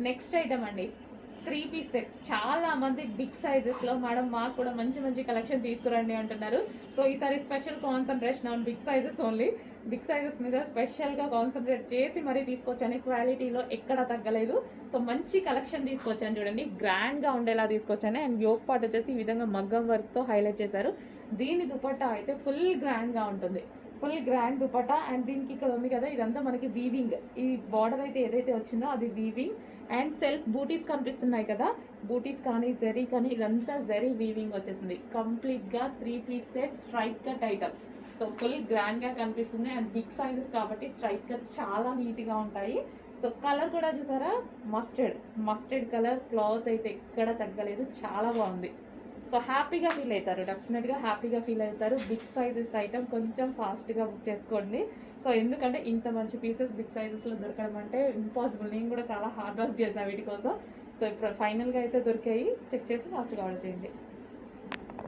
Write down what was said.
Next item అండి, 3 piece set. చాలా మంది బిగ్ సైజెస్లో మేడం మాకు కూడా మంచి మంచి కలెక్షన్ తీసుకురండి అంటున్నారు. సో ఈసారి special concentration on big sizes only. Big sizes మీద స్పెషల్గా కాన్సన్ట్రేట్ చేసి మరీ తీసుకొచ్చాను. క్వాలిటీలో ఎక్కడ తగ్గలేదు. సో మంచి కలెక్షన్ తీసుకొచ్చాను చూడండి, గ్రాండ్గా ఉండేలా తీసుకొచ్చాను. అండ్ యోక్ పార్ట్ వచ్చేసి ఈ విధంగా మగ్గం వర్క్తో హైలైట్ చేశారు. దీని దుపట్టా అయితే ఫుల్ గ్రాండ్గా ఉంటుంది, ఫుల్ గ్రాండ్ దుపట్టా. అండ్ దీనికి ఇక్కడ ఉంది కదా, ఇదంతా మనకి వీవింగ్. ఈ బార్డర్ అయితే ఏదైతే వచ్చిందో అది వీవింగ్. అండ్ సెల్ఫ్ బూటీస్ కనిపిస్తున్నాయి కదా, బూటీస్ కానీ జరీ కానీ ఇదంతా జరీ వీవింగ్ వచ్చేసింది. కంప్లీట్గా 3 piece set straight cut item. So full గ్రాండ్గా కనిపిస్తుంది. అండ్ బిగ్ సైజెస్ కాబట్టి స్ట్రైట్ కట్స్ చాలా నీట్గా ఉంటాయి. సో కలర్ కూడా చూసారా, మస్టర్డ్ కలర్. క్లాత్ అయితే ఎక్కడ తగ్గలేదు, చాలా బాగుంది. సో హ్యాపీగా ఫీల్ అవుతారు, డెఫినెట్గా హ్యాపీగా ఫీల్ అవుతారు. బిగ్ సైజెస్ ఐటమ్ కొంచెం ఫాస్ట్గా బుక్ చేసుకోండి. సో ఎందుకంటే ఇంత మంచి పీసెస్ బిగ్ సైజెస్లో దొరకడం అంటే ఇంపాసిబుల్. నేను కూడా చాలా హార్డ్ వర్క్ చేశాను వీటి కోసం. సో ఇప్పుడు ఫైనల్గా అయితే దొరికాయి, చెక్ చేసి ఫాస్ట్గా ఆర్డర్ చేయండి.